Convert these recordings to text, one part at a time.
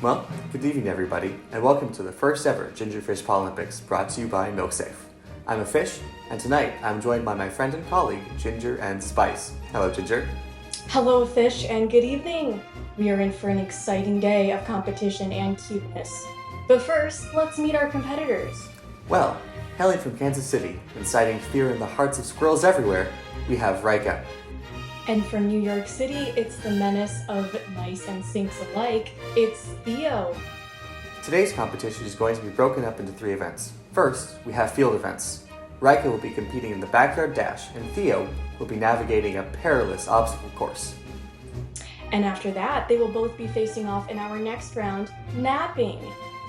Well, good evening everybody, and welcome to the first ever Gingerfish Pawlympics brought to you by MilkSafe. I'm a fish, and tonight I'm joined by my friend and colleague, Ginger and Spice. Hello, Ginger. Hello, fish, and good evening. We are in for an exciting day of competition and cuteness. But first, let's meet our competitors. Well, hailing from Kansas City, inciting fear in the hearts of squirrels everywhere, we have RAIKA. And from New York City, it's the menace of mice and sinks alike. It's THEO. Today's competition is going to be broken up into 3 events. First, we have field events. RAIKA will be competing in the backyard dash, and THEO will be navigating a perilous obstacle course. And after that, they will both be facing off in our next round, napping,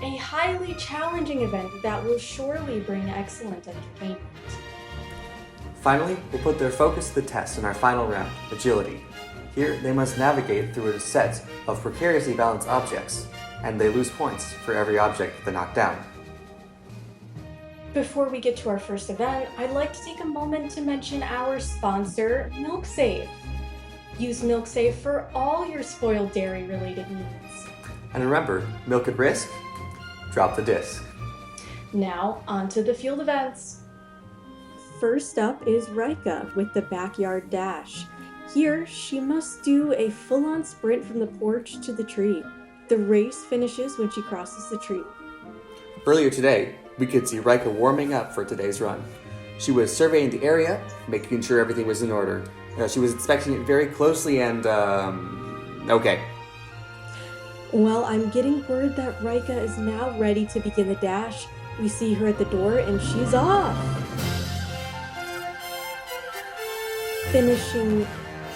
a highly challenging event that will surely bring excellent entertainment. Finally, we'll put their focus to the test in our final round, agility. Here, they must navigate through a set of precariously balanced objects, and they lose points for every object they knock down. Before we get to our first event, I'd like to take a moment to mention our sponsor, MilkSafe. Use MilkSafe for all your spoiled dairy-related needs. And remember, milk at risk, drop the disc. Now, on to the field events. First up is RAIKA with the backyard dash. Here, she must do a full-on sprint from the porch to the tree. The race finishes when she crosses the tree. Earlier today, we could see RAIKA warming up for today's run. She was surveying the area, making sure everything was in order. She was inspecting it very closely and, okay. Well, I'm getting word that RAIKA is now ready to begin the dash. We see her at the door and she's off. Finishing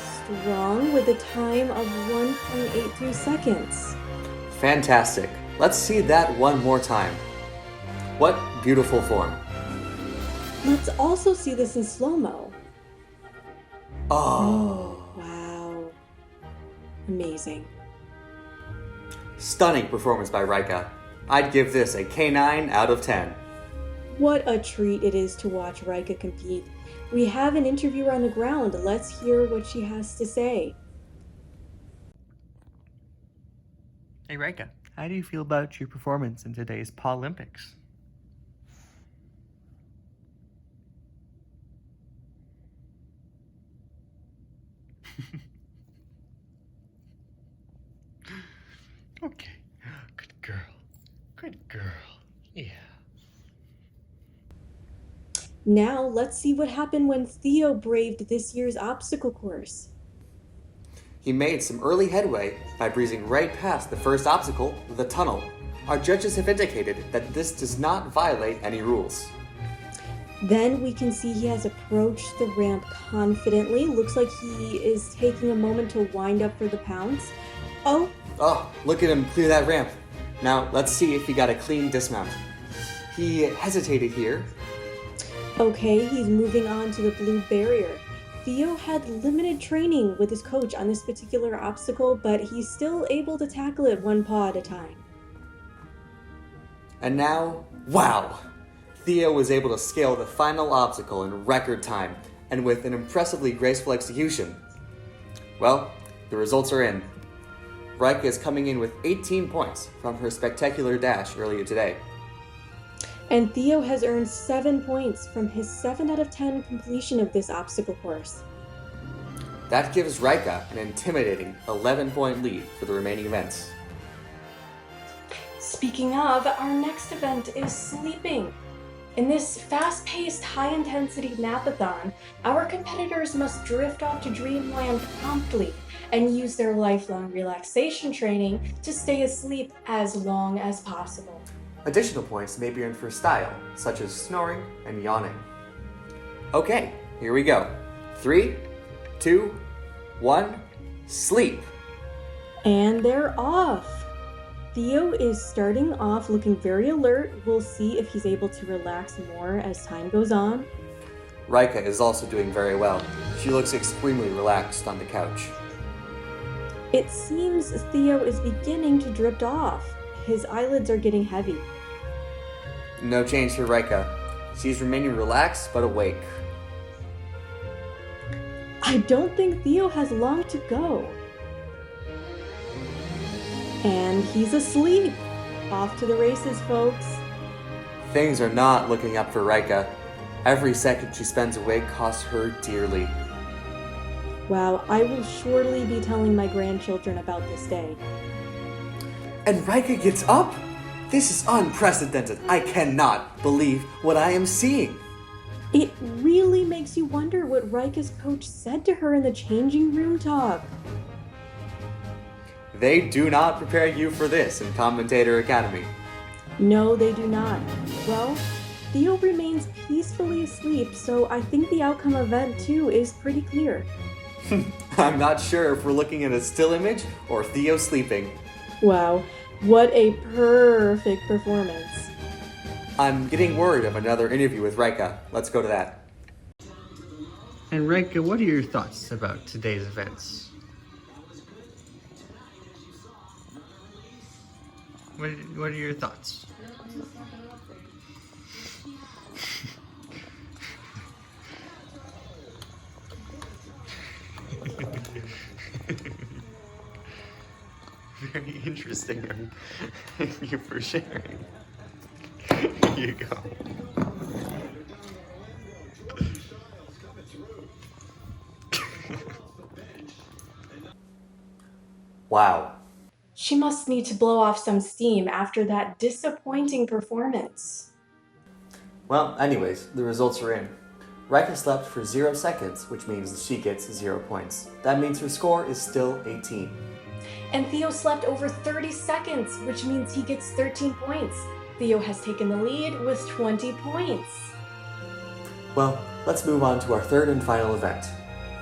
strong with a time of 1.83 seconds. Fantastic. Let's see that one more time. What beautiful form. Let's also see this in slow-mo. Oh, wow. Amazing. Stunning performance by RAIKA. I'd give this a K9 out of 10. What a treat it is to watch RAIKA compete. We have an interviewer on the ground. Let's hear what she has to say. Hey RAIKA, how do you feel about your performance in today's Pawlympics? Okay, good girl, yeah. Now, let's see what happened when THEO braved this year's obstacle course. He made some early headway by breezing right past the first obstacle, the tunnel. Our judges have indicated that this does not violate any rules. Then we can see he has approached the ramp confidently. Looks like he is taking a moment to wind up for the pounce. Oh, look at him clear that ramp. Now, let's see if he got a clean dismount. He hesitated here. okay, he's moving on to the blue barrier. THEO had limited training with his coach on this particular obstacle, but he's still able to tackle it one paw at a time. And now, wow! THEO was able to scale the final obstacle in record time, and with an impressively graceful execution. Well, the results are in. RAIKA is coming in with 18 points from her spectacular dash earlier today. And THEO has earned 7 points from his 7 out of 10 completion of this obstacle course. That gives RAIKA an intimidating 11-point lead for the remaining events. Speaking of, our next event is sleeping. In this fast-paced, high-intensity napathon, our competitors must drift off to dreamland promptly and use their lifelong relaxation training to stay asleep as long as possible. Additional points may be earned for style, such as snoring and yawning. Okay, here we go. 3, 2, 1, sleep! And they're off! THEO is starting off looking very alert. We'll see if he's able to relax more as time goes on. RAIKA is also doing very well. She looks extremely relaxed on the couch. It seems THEO is beginning to drift off. His eyelids are getting heavy. No change for RAIKA. She's remaining relaxed but awake. I don't think THEO has long to go. And he's asleep. Off to the races, folks. Things are not looking up for RAIKA. Every second she spends awake costs her dearly. Wow, I will surely be telling my grandchildren about this day. And RAIKA gets up? This is unprecedented. I cannot believe what I am seeing. It really makes you wonder what RAIKA's coach said to her in the changing room talk. They do not prepare you for this in Commentator Academy. No, they do not. Well, THEO remains peacefully asleep, so I think the outcome event 2 is pretty clear. I'm not sure if we're looking at a still image or THEO sleeping. Wow, what a perfect performance. I'm getting word of another interview with RAIKA. Let's go to that. And RAIKA, what are your thoughts about today's events? What are your thoughts? Very interesting. Thank you for sharing. Here you go. Wow. She must need to blow off some steam after that disappointing performance. Well, anyways, the results are in. RAIKA slept for 0 seconds, which means she gets 0 points. That means her score is still 18. And THEO slept over 30 seconds, which means he gets 13 points. THEO has taken the lead with 20 points. Well, let's move on to our third and final event,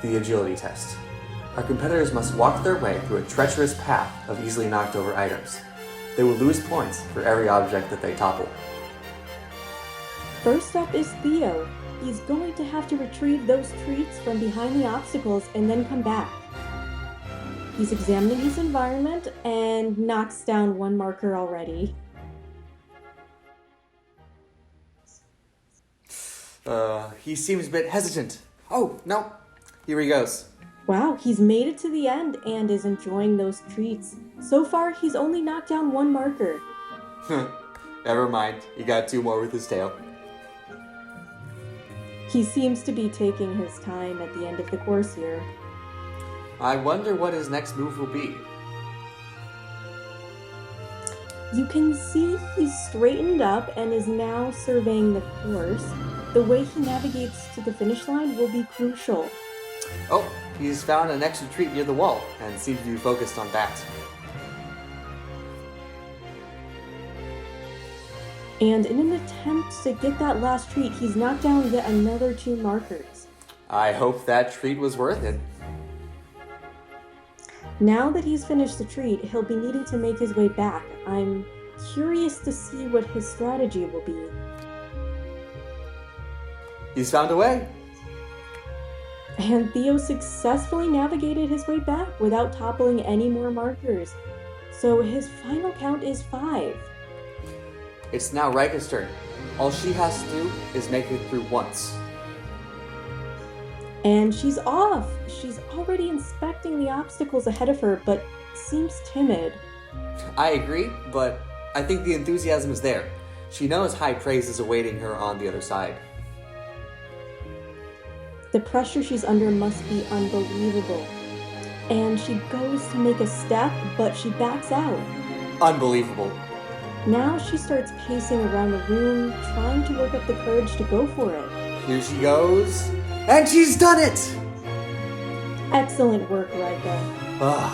the agility test. Our competitors must walk their way through a treacherous path of easily knocked over items. They will lose points for every object that they topple. First up is THEO. He's going to have to retrieve those treats from behind the obstacles and then come back. He's examining his environment and knocks down one marker already. He seems a bit hesitant. Oh, no. Here he goes. Wow, he's made it to the end and is enjoying those treats. So far, he's only knocked down one marker. Never mind. He got 2 more with his tail. He seems to be taking his time at the end of the course here. I wonder what his next move will be. You can see he's straightened up and is now surveying the course. The way he navigates to the finish line will be crucial. Oh, he's found an extra treat near the wall and seems to be focused on that. And in an attempt to get that last treat, he's knocked down yet another 2 markers. I hope that treat was worth it. Now that he's finished the treat, he'll be needing to make his way back. I'm curious to see what his strategy will be. He's found a way. And THEO successfully navigated his way back without toppling any more markers. So his final count is 5. It's now RAIKA's turn. All she has to do is make it through once. And she's off! She's already inspecting the obstacles ahead of her, but seems timid. I agree, but I think the enthusiasm is there. She knows high praise is awaiting her on the other side. The pressure she's under must be unbelievable. And she goes to make a step, but she backs out. Unbelievable. Now she starts pacing around the room, trying to work up the courage to go for it. Here she goes. And she's done it! Excellent work, RAIKA.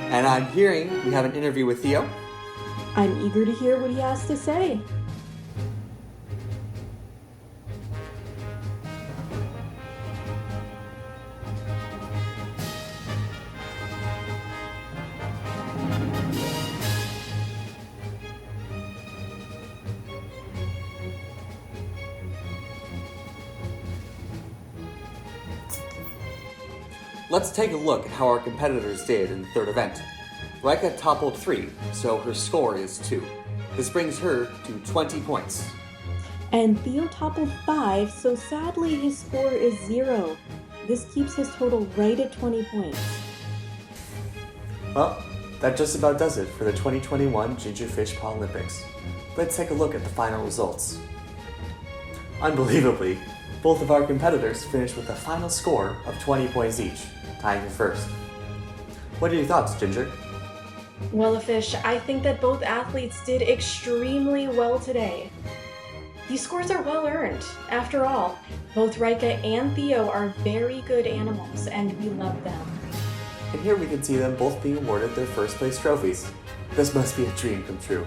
And I'm hearing we have an interview with THEO. I'm eager to hear what he has to say. Let's take a look at how our competitors did in the third event. RAIKA toppled 3, so her score is 2. This brings her to 20 points. And THEO toppled 5, so sadly his score is 0. This keeps his total right at 20 points. Well, that just about does it for the 2021 Gingerfish Pawlympics. Let's take a look at the final results. Unbelievably, both of our competitors finished with a final score of 20 points each, tying for first. What are your thoughts, Ginger? Well, Fish, I think that both athletes did extremely well today. These scores are well earned. After all, both RAIKA and THEO are very good animals, and we love them. And here we can see them both being awarded their first place trophies. This must be a dream come true.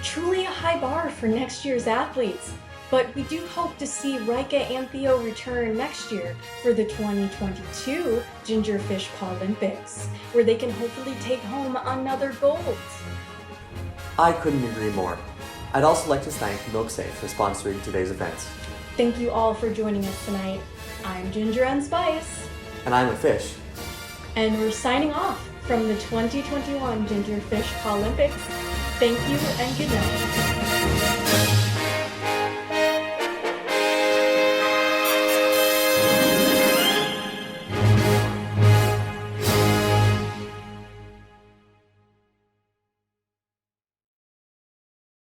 Truly a high bar for next year's athletes, but we do hope to see RAIKA and THEO return next year for the 2022 Gingerfish Pawlympics, where they can hopefully take home another gold. I couldn't agree more. I'd also like to thank MilkSafe for sponsoring today's event. Thank you all for joining us tonight. I'm Ginger and Spice. And I'm a fish. And we're signing off from the 2021 Gingerfish Pawlympics. Thank you and good night.